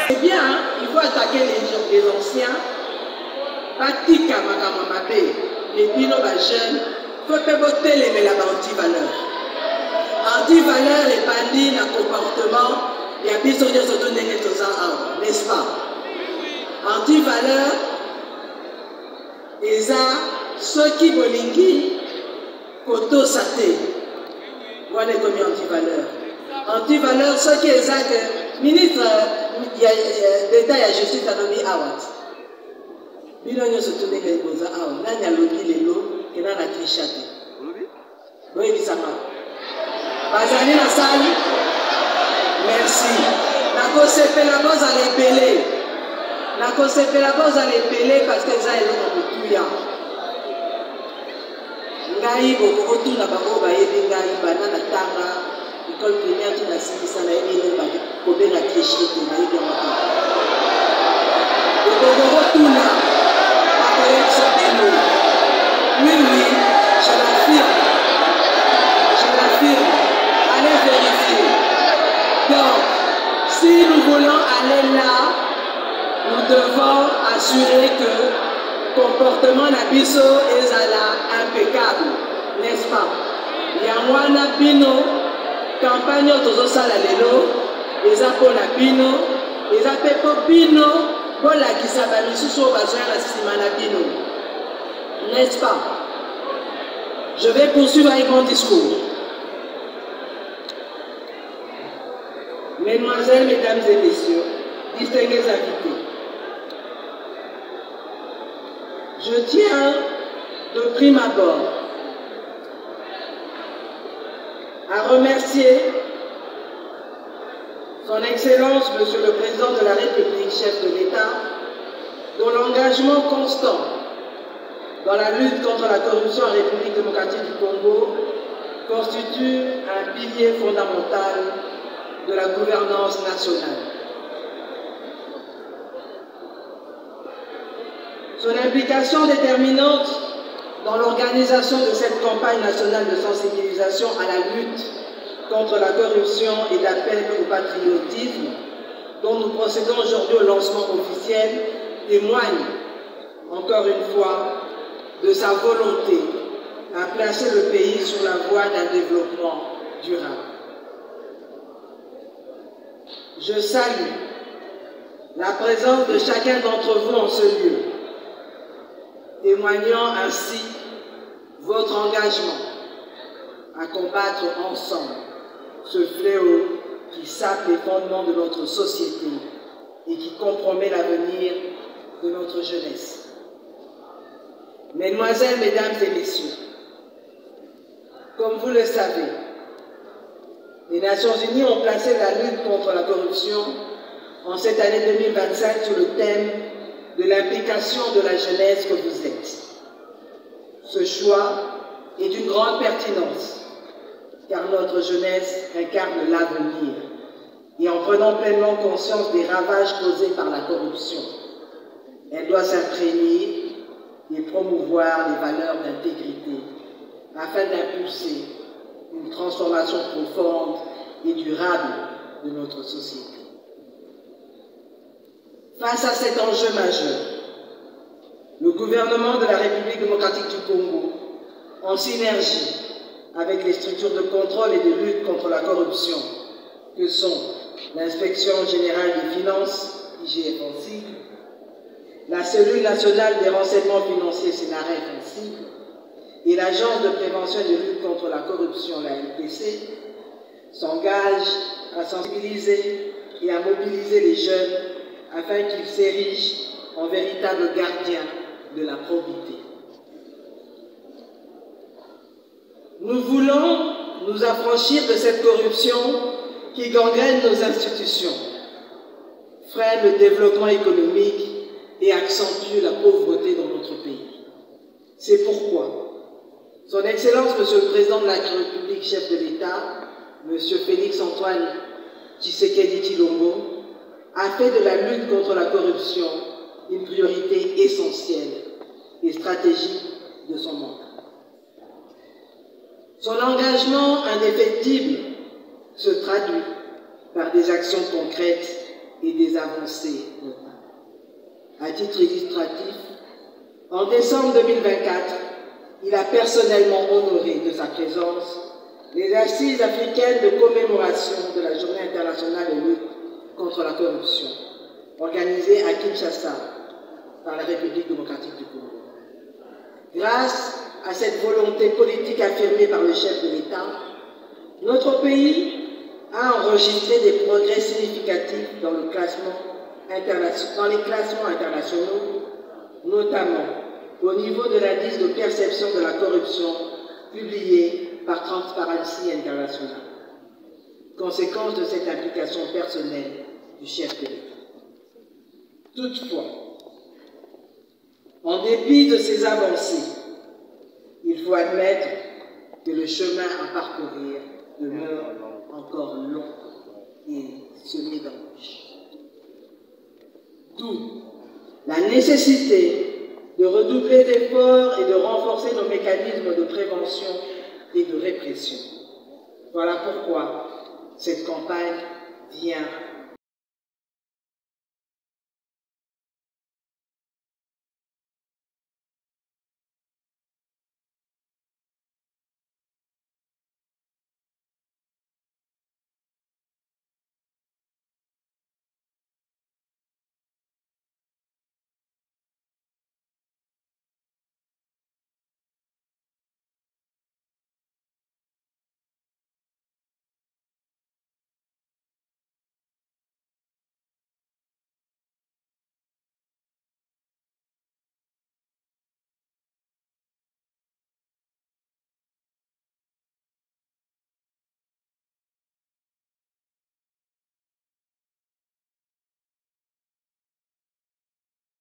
C'est bien, hein? Il faut attaquer les anciens, pas tika makamamabé, les bino jeunes, il faut faire voter les anti-valeurs. Anti-valeurs, les bandits, le comportement, il y a des gens qui sont n'est-ce pas? Anti-valeurs, et ça, ceux qui bolingi, koto saté, voilà comme anti-valeurs. Anti-valeurs, ceux qui ont que ministre d'État et justice a nommé Awat. Bino nyo se tourne que boza Awat. Nani a lobby les lots et nani a trichate. Oui, bisama. Bazali la salle. Merci. La consepe la base à l'épelé. La consepe la base à l'épelé parce que ça est le tout ya. Ngai boko otuna bango ba yebi ngai banana tanga. École primaire qui n'a signé ça, pour bien la tricher, pour bien la oui, oui, je l'affirme. Je l'affirme. Allez vérifier. Donc, si nous voulons aller là, nous devons assurer que le comportement d'Abisso est impeccable. N'est-ce pas? Yamwana Bino. Campagne tozosala lelo eza pona bino eza pe po bino bolakisa bamisusu oyo bazwa na nsima na bino, n'est-ce pas? Je vais poursuivre avec mon discours. Mesdemoiselles, mesdames et messieurs, distingués invités, je tiens de prime abord à remercier son Excellence, Monsieur le Président de la République, chef de l'État, dont l'engagement constant dans la lutte contre la corruption en République démocratique du Congo constitue un pilier fondamental de la gouvernance nationale. Son implication déterminante dans l'organisation de cette campagne nationale de sensibilisation à la lutte contre la corruption et d'appel au patriotisme, dont nous procédons aujourd'hui au lancement officiel, témoigne encore une fois de sa volonté à placer le pays sur la voie d'un développement durable. Je salue la présence de chacun d'entre vous en ce lieu, témoignant ainsi votre engagement à combattre ensemble ce fléau qui sape les fondements de notre société et qui compromet l'avenir de notre jeunesse. Mesdemoiselles, mesdames et messieurs, comme vous le savez, les Nations Unies ont placé la lutte contre la corruption en cette année 2025 sur le thème de l'implication de la jeunesse que vous êtes. Ce choix est d'une grande pertinence, car notre jeunesse incarne l'avenir. Et en prenant pleinement conscience des ravages causés par la corruption, elle doit s'imprégner et promouvoir les valeurs d'intégrité afin d'impulser une transformation profonde et durable de notre société. Face à cet enjeu majeur, le gouvernement de la République démocratique du Congo, en synergie avec les structures de contrôle et de lutte contre la corruption, que sont l'Inspection générale des finances, IGF, la Cellule nationale des renseignements financiers, CNRF, et l'Agence de prévention et de lutte contre la corruption, la LPC, s'engagent à sensibiliser et à mobiliser les jeunes afin qu'ils s'érigent en véritable gardien de la probité. Nous voulons nous affranchir de cette corruption qui gangrène nos institutions, freine le développement économique et accentue la pauvreté dans notre pays. C'est pourquoi Son Excellence, Monsieur le Président de la République, chef de l'État, Monsieur Félix-Antoine Tshisekedi Tshilombo, a fait de la lutte contre la corruption une priorité essentielle et stratégique de son mandat. Son engagement indéfectible se traduit par des actions concrètes et des avancées notables. À titre illustratif, en décembre 2024, il a personnellement honoré de sa présence les assises africaines de commémoration de la Journée internationale de lutte contre la corruption, organisée à Kinshasa par la République démocratique du Congo. Grâce à cette volonté politique affirmée par le chef de l'État, notre pays a enregistré des progrès significatifs dans les classements internationaux, notamment au niveau de l'indice de perception de la corruption publié par Transparency International, conséquence de cette implication personnelle du chef de l'État. Toutefois, en dépit de ces avancées, il faut admettre que le chemin à parcourir demeure encore long et semé d'embûches. D'où la nécessité de redoubler d'efforts et de renforcer nos mécanismes de prévention et de répression. Voilà pourquoi cette campagne vient